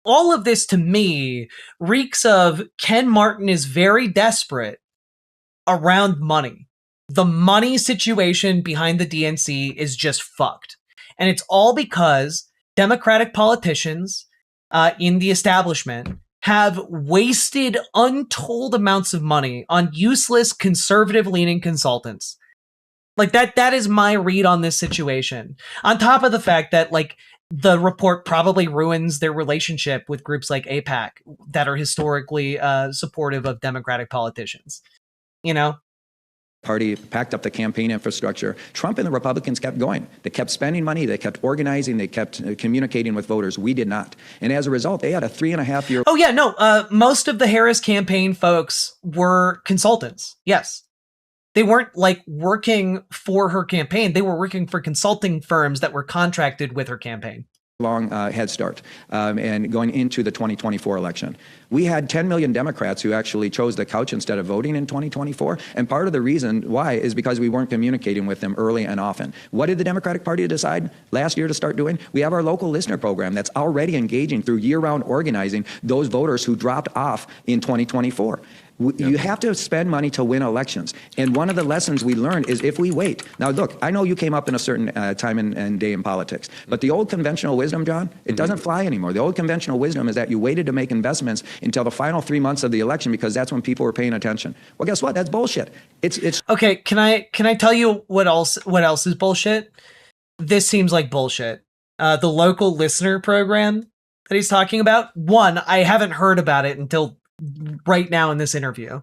Speaker 1: all of this to me reeks of Ken Martin is very desperate around money. The money situation behind the DNC is just fucked. And it's all because Democratic politicians in the establishment have wasted untold amounts of money on useless conservative-leaning consultants. Like that is my read on this situation. On top of the fact that like the report probably ruins their relationship with groups like AIPAC that are historically supportive of Democratic politicians. You know?
Speaker 3: Party packed up the campaign infrastructure. Trump and the Republicans kept going. They kept spending money. They kept organizing. They kept communicating with voters. We did not. And as a result, they had a 3.5 year.
Speaker 1: Oh, yeah, no. Most of the Harris campaign folks were consultants. Yes. They weren't like working for her campaign. They were working for consulting firms that were contracted with her campaign.
Speaker 3: Long head start and going into the 2024 election. We had 10 million Democrats who actually chose the couch instead of voting in 2024. And part of the reason why is because we weren't communicating with them early and often. What did the Democratic Party decide last year to start doing? We have our local listener program that's already engaging through year-round organizing those voters who dropped off in 2024. You have to spend money to win elections. And one of the lessons we learned is if we wait. Now, look, I know you came up in a certain time and day in politics, but the old conventional wisdom, John, it doesn't fly anymore. The old conventional wisdom is that you waited to make investments until the final 3 months of the election because that's when people were paying attention. Well, guess what? That's bullshit. It's
Speaker 1: okay. Can I tell you what else is bullshit? This seems like bullshit. The local listener program that he's talking about. One, I haven't heard about it until right now in this interview.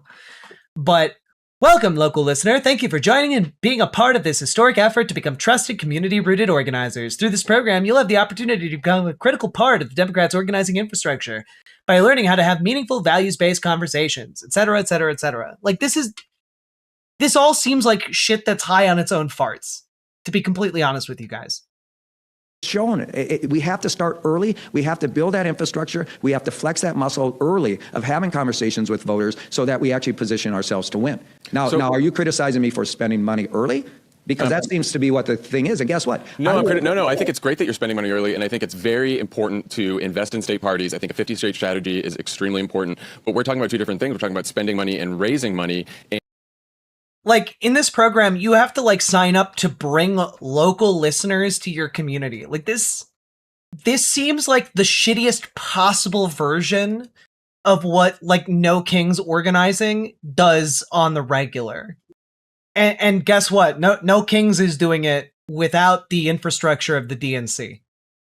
Speaker 1: But welcome, local listener. Thank you for joining and being a part of this historic effort to become trusted, community-rooted organizers. Through this program, you'll have the opportunity to become a critical part of the Democrats' organizing infrastructure by learning how to have meaningful, values-based conversations, etc., etc., etc. Like, this all seems like shit that's high on its own farts, to be completely honest with you guys.
Speaker 3: Shown. We have to start early. We have to build that infrastructure. We have to flex that muscle early of having conversations with voters so that we actually position ourselves to win. Now, are you criticizing me for spending money early? Because that seems to be what the thing is. And guess what?
Speaker 2: No, I think it's great that you're spending money early, and I think it's very important to invest in state parties. I think a 50-state strategy is extremely important. But we're talking about two different things. We're talking about spending money and raising money.
Speaker 1: Like, in this program, you have to, like, sign up to bring local listeners to your community. Like, this seems like the shittiest possible version of what, like, No Kings organizing does on the regular. And guess what? No Kings is doing it without the infrastructure of the DNC.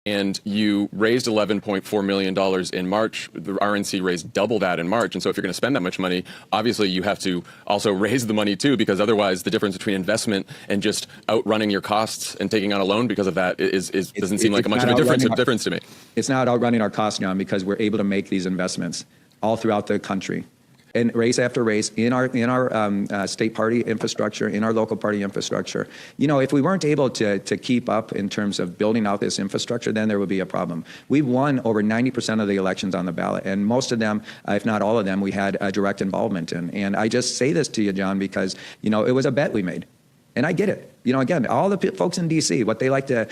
Speaker 2: And you raised $11.4 million in March. The RNC raised double that in March. And so if you're going to spend that much money, obviously you have to also raise the money too, because otherwise the difference between investment and just outrunning your costs and taking out a loan because of that doesn't seem like much of a difference to me.
Speaker 3: It's not outrunning our costs, John, because we're able to make these investments all throughout the country. And race after race in our state party infrastructure, in our local party infrastructure. You know, if we weren't able to keep up in terms of building out this infrastructure, then there would be a problem. We've won over 90% of the elections on the ballot, and most of them, if not all of them, we had direct involvement in. And I just say this to you, John, because, you know, it was a bet we made. And I get it. You know, again, all the folks in D.C., what they like to,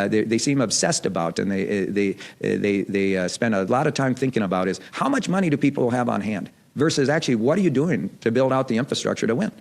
Speaker 3: they seem obsessed about, and they spend a lot of time thinking about is how much money do people have on hand versus actually what are you doing to build out the infrastructure to win?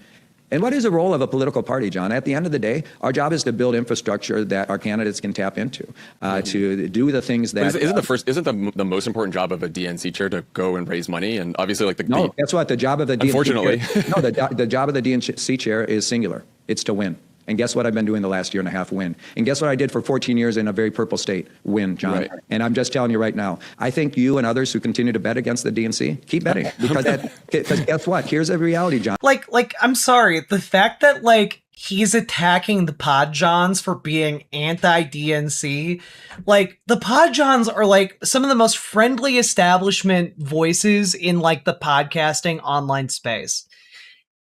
Speaker 3: And what is the role of a political party, John? At the end of the day, our job is to build infrastructure that our candidates can tap into, to do the things that...
Speaker 2: Isn't the most important job of a DNC chair to go and raise money? And obviously, like
Speaker 3: No, guess what? The job of the DNC
Speaker 2: Unfortunately.
Speaker 3: chair... the job of the DNC chair is singular. It's to win. And guess what I've been doing the last year and a half? Win. And guess what I did for 14 years in a very purple state? Win, John.
Speaker 2: Right.
Speaker 3: And I'm just telling you right now, I think you and others who continue to bet against the DNC, keep betting. Because guess what? Here's the reality, John.
Speaker 1: Like, I'm sorry. The fact that, like, he's attacking the Podjohns for being anti-DNC, like, the Podjohns are, like, some of the most friendly establishment voices in, like, the podcasting online space.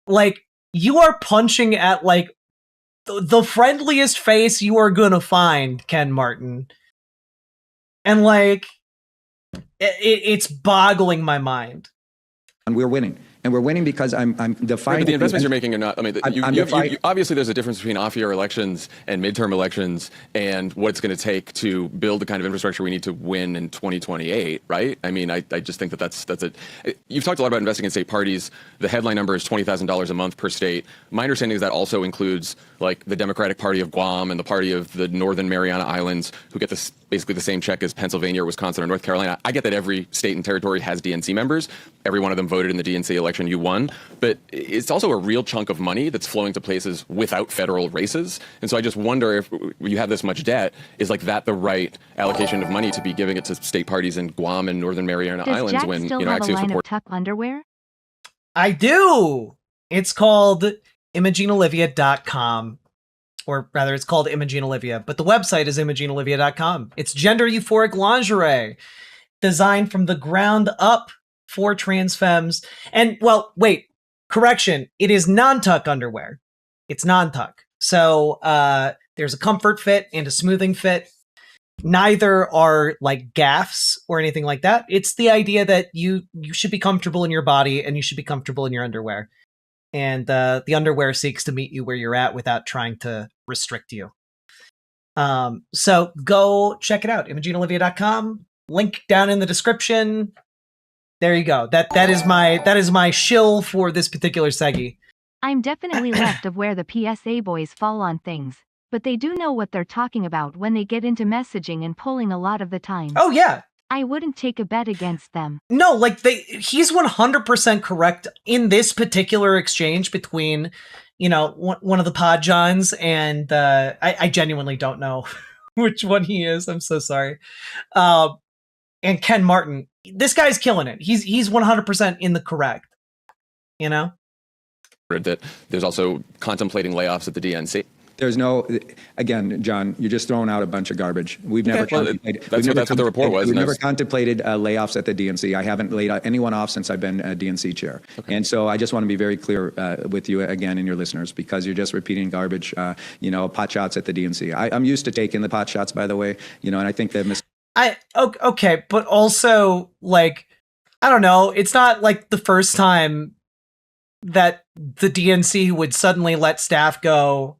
Speaker 1: Like, you are punching at, like, the friendliest face you are gonna find, Ken Martin. And, like, it's boggling my mind.
Speaker 3: And we're winning. And we're winning because I'm defining...
Speaker 2: But the investments you're making are not... I mean, obviously there's a difference between off-year elections and midterm elections and what it's going to take to build the kind of infrastructure we need to win in 2028, right? I mean, I just think that that's it. You've talked a lot about investing in state parties. The headline number is $20,000 a month per state. My understanding is that also includes, like, the Democratic Party of Guam and the Party of the Northern Mariana Islands, who get this basically the same check as Pennsylvania or Wisconsin or North Carolina. I get that every state and territory has DNC members. Every one of them voted in the DNC election election you won, but it's also a real chunk of money that's flowing to places without federal races. And so I just wonder, if you have this much debt, is like that the right allocation of money to be giving it to state parties in Guam and Northern Mariana
Speaker 4: Does
Speaker 2: Islands
Speaker 4: Jack
Speaker 2: when,
Speaker 4: still
Speaker 2: you know,
Speaker 4: have a
Speaker 2: Axios
Speaker 4: line
Speaker 2: report.
Speaker 4: of tuck underwear?
Speaker 1: I do. It's called ImogeneOlivia.com. Or rather, it's called Imogene Olivia, but the website is ImogeneOlivia.com. It's gender euphoric lingerie designed from the ground up for trans femmes. And, well, wait, correction. It is non-tuck underwear. It's non-tuck. So there's a comfort fit and a smoothing fit. Neither are like gaffs or anything like that. It's the idea that you should be comfortable in your body and you should be comfortable in your underwear. And the underwear seeks to meet you where you're at without trying to restrict you. So go check it out, ImogeneOlivia.com. Link down in the description. There you go. That is my shill for this particular seggy.
Speaker 4: I'm definitely left of where the PSA boys fall on things, but they do know what they're talking about when they get into messaging and polling a lot of the time.
Speaker 1: Oh yeah.
Speaker 4: I wouldn't take a bet against them.
Speaker 1: No, like he's 100% correct in this particular exchange between, you know, one of the pod johns and I genuinely don't know which one he is. I'm so sorry. And Ken Martin. This guy's killing it. He's 100% in the correct. You know?
Speaker 2: That there's also contemplating layoffs at the DNC.
Speaker 3: There's no, again, John, you're just throwing out a bunch of garbage. We've never contemplated.
Speaker 2: That's what the report was.
Speaker 3: We've never contemplated layoffs at the DNC. I haven't laid anyone off since I've been DNC chair. Okay. And so I just want to be very clear with you again and your listeners, because you're just repeating garbage, pot shots at the DNC. I'm used to taking the pot shots, by the way, and I think that
Speaker 1: okay, but also, like, I don't know, it's not like the first time that the DNC would suddenly let staff go.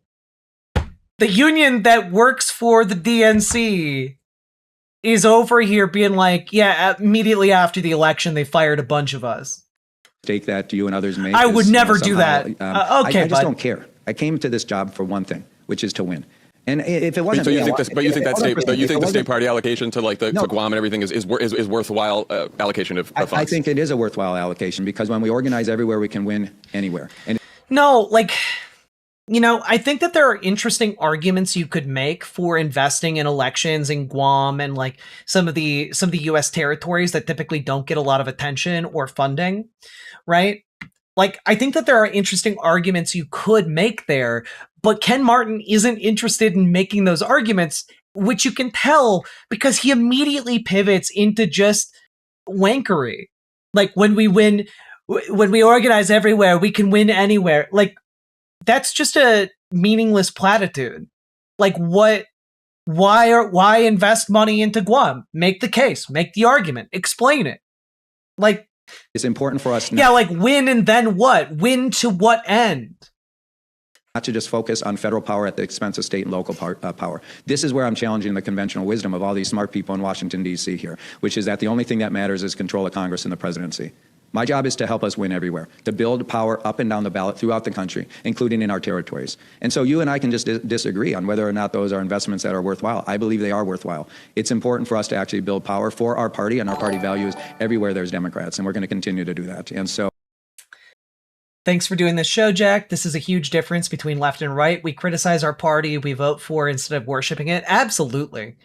Speaker 1: The union that works for the DNC is over here being like, yeah, immediately after the election, they fired a bunch of us.
Speaker 3: Take that to you and others make.
Speaker 1: I would never do that. Okay,
Speaker 3: I just don't care. I came to this job for one thing, which is to win. And if it wasn't,
Speaker 2: you think the state party allocation to like to Guam and everything is worthwhile allocation of funds?
Speaker 3: I think it is a worthwhile allocation, because when we organize everywhere, we can win anywhere. And
Speaker 1: no, like, I think that there are interesting arguments you could make for investing in elections in Guam and like some of the U.S. territories that typically don't get a lot of attention or funding, right? Like, I think that there are interesting arguments you could make there, but Ken Martin isn't interested in making those arguments, which you can tell because he immediately pivots into just wankery. Like, when we organize everywhere, we can win anywhere. Like, that's just a meaningless platitude. Like, why invest money into Guam? Make the case, make the argument, explain it. Like,
Speaker 3: it's important for us.
Speaker 1: Yeah, like, win and then what? Win to what end?
Speaker 3: Not to just focus on federal power at the expense of state and local power. This is where I'm challenging the conventional wisdom of all these smart people in Washington, D.C. here, which is that the only thing that matters is control of Congress and the presidency. My job is to help us win everywhere, to build power up and down the ballot throughout the country, including in our territories. And so you and I can just disagree on whether or not those are investments that are worthwhile. I believe they are worthwhile. It's important for us to actually build power for our party and our party values everywhere there's Democrats, and we're going to continue to do that. And so,
Speaker 1: thanks for doing this show, Jack. This is a huge difference between left and right. We criticize our party, we vote for instead of worshiping it. Absolutely.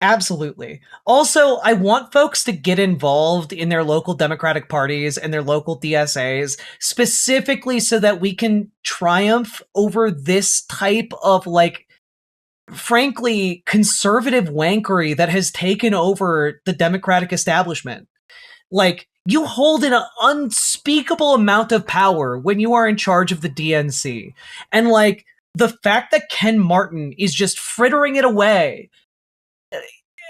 Speaker 1: Absolutely. Also, I want folks to get involved in their local Democratic parties and their local DSAs, specifically so that we can triumph over this type of, like, frankly, conservative wankery that has taken over the Democratic establishment. Like, you hold an unspeakable amount of power when you are in charge of the DNC. And, like, the fact that Ken Martin is just frittering it away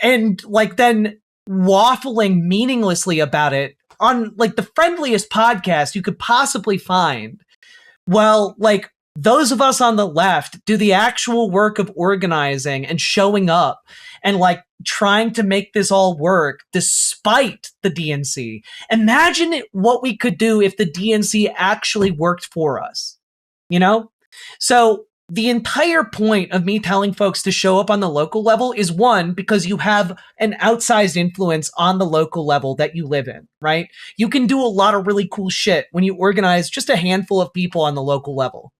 Speaker 1: and, like, then waffling meaninglessly about it on, like, the friendliest podcast you could possibly find. Well, like, those of us on the left do the actual work of organizing and showing up and, like, trying to make this all work despite the DNC. Imagine what we could do if the DNC actually worked for us, So the entire point of me telling folks to show up on the local level is, one, because you have an outsized influence on the local level that you live in, right? You can do a lot of really cool shit when you organize just a handful of people on the local level.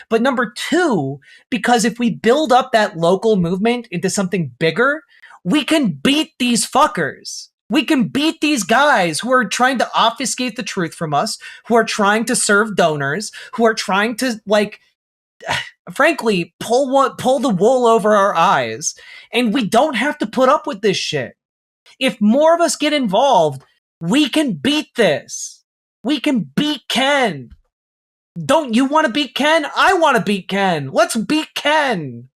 Speaker 1: But number two, because if we build up that local movement into something bigger, we can beat these fuckers. We can beat these guys who are trying to obfuscate the truth from us, who are trying to serve donors, who are trying to, like, frankly, pull the wool over our eyes. And we don't have to put up with this shit. If more of us get involved, we can beat this. We can beat Ken. Don't you want to beat Ken? I want to beat Ken. Let's beat Ken.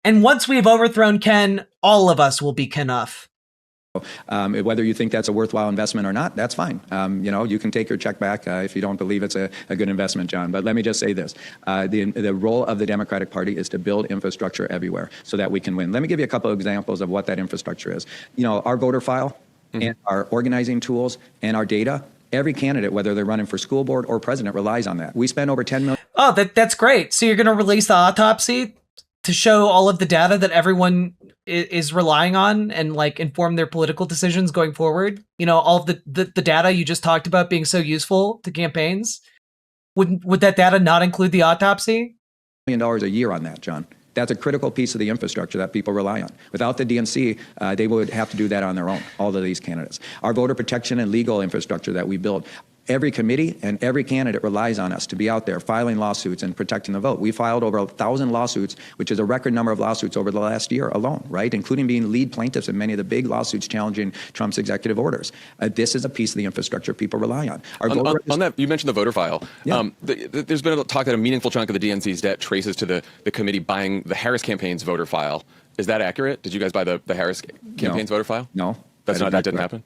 Speaker 1: And once we've overthrown Ken, all of us will be Kenuff.
Speaker 3: Whether you think that's a worthwhile investment or not, that's fine. You can take your check back if you don't believe it's a good investment, John. But let me just say this. The role of the Democratic Party is to build infrastructure everywhere so that we can win. Let me give you a couple of examples of what that infrastructure is. Our voter file and our organizing tools and our data, every candidate, whether they're running for school board or president, relies on that. We spend over $10 million.
Speaker 1: Oh, that's great. So you're going to release the autopsy to show all of the data that everyone is relying on and, like, inform their political decisions going forward? All of the data you just talked about being so useful to campaigns. Would that data not include the autopsy?
Speaker 3: $1 million a year on that, John. That's a critical piece of the infrastructure that people rely on. Without the DNC, they would have to do that on their own, all of these candidates. Our voter protection and legal infrastructure that we build. Every committee and every candidate relies on us to be out there filing lawsuits and protecting the vote. We filed over 1,000 lawsuits, which is a record number of lawsuits over the last year alone, right? Including being lead plaintiffs in many of the big lawsuits challenging Trump's executive orders. This is a piece of the infrastructure people rely on.
Speaker 2: On that, you mentioned the voter file.
Speaker 3: Yeah.
Speaker 2: There's been a talk that a meaningful chunk of the DNC's debt traces to the committee buying the Harris campaig's voter file. Is that accurate? Did you guys buy the Harris campaign's voter file?
Speaker 3: No.
Speaker 2: That didn't happen?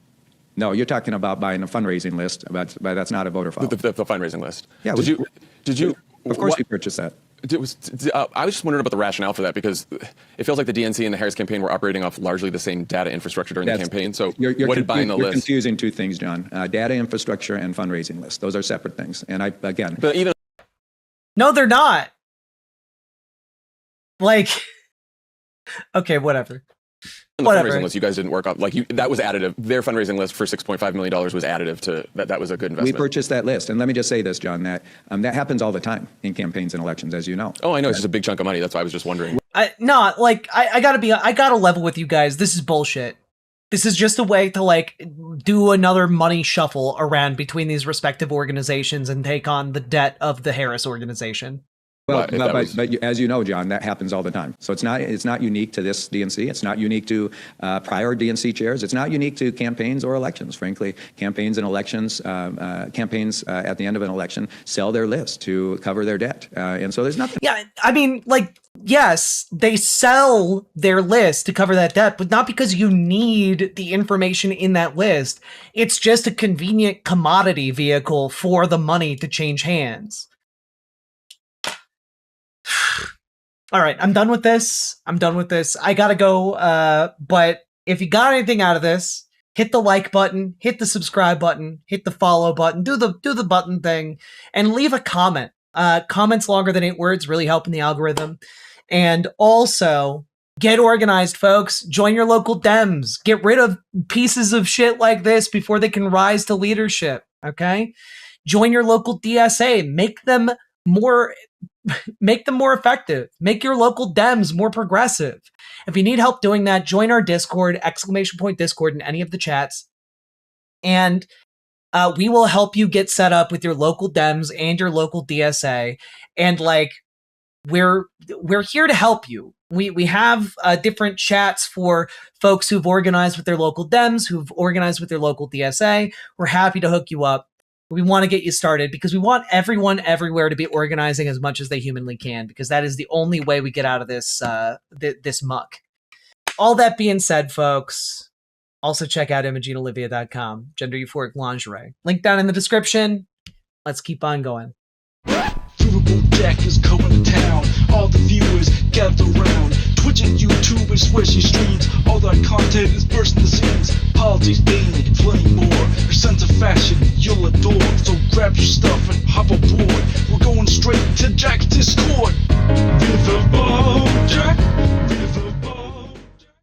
Speaker 3: No, you're talking about buying a fundraising list, but that's not a voter file.
Speaker 2: The fundraising list.
Speaker 3: Yeah.
Speaker 2: Did you?
Speaker 3: Of course, we purchased that.
Speaker 2: I was just wondering about the rationale for that, because it feels like the DNC and the Harris campaign were operating off largely the same data infrastructure during the campaign. So what did buying the list?
Speaker 3: You're confusing two things, John. Data infrastructure and fundraising list. Those are separate things. And
Speaker 2: But even.
Speaker 1: No, they're not. Like, okay, whatever.
Speaker 2: The fundraising list you guys didn't work on, that was additive. Their fundraising list for $6.5 million was additive to that. That was a good investment.
Speaker 3: We purchased that list, and let me just say this, John, that happens all the time in campaigns and elections, as you know.
Speaker 2: Oh, I know, it's just a big chunk of money. That's why I was just wondering.
Speaker 1: I gotta level with you guys. This is bullshit. This is just a way to, do another money shuffle around between these respective organizations and take on the debt of the Harris organization.
Speaker 3: Well, but as you know, John, that happens all the time. So it's not unique to this DNC. It's not unique to prior DNC chairs. It's not unique to campaigns or elections. Frankly, campaigns and elections, campaigns at the end of an election sell their list to cover their debt, and so there's nothing.
Speaker 1: Yeah, I mean, yes, they sell their list to cover that debt, but not because you need the information in that list. It's just a convenient commodity vehicle for the money to change hands. All right, I'm done with this. I gotta go. But if you got anything out of this, hit the like button, hit the subscribe button, hit the follow button, do the button thing, and leave a comment. Comments longer than 8 words really help in the algorithm. And also, get organized, folks. Join your local Dems. Get rid of pieces of shit like this before they can rise to leadership. Okay? Join your local DSA. Make them more effective. Make your local Dems more progressive. If you need help doing that, join our Discord, !Discord in any of the chats. And we will help you get set up with your local Dems and your local DSA. And we're here to help you. We have different chats for folks who've organized with their local Dems, who've organized with their local DSA. We're happy to hook you up. We want to get you started because we want everyone everywhere to be organizing as much as they humanly can, because that is the only way we get out of this this muck. All that being said, folks, also check out ImogeneOlivia.com, gender euphoric lingerie. Link down in the description. Let's keep on going.
Speaker 5: Riverboat Jack is coming to town. All the viewers gather round. Twitch and YouTube and switching streams. All that content is bursting the seams. Politics, dating, plenty more. Your sense of fashion you'll adore. So grab your stuff and hop aboard. We're going straight to Jack's Discord. Riverboat.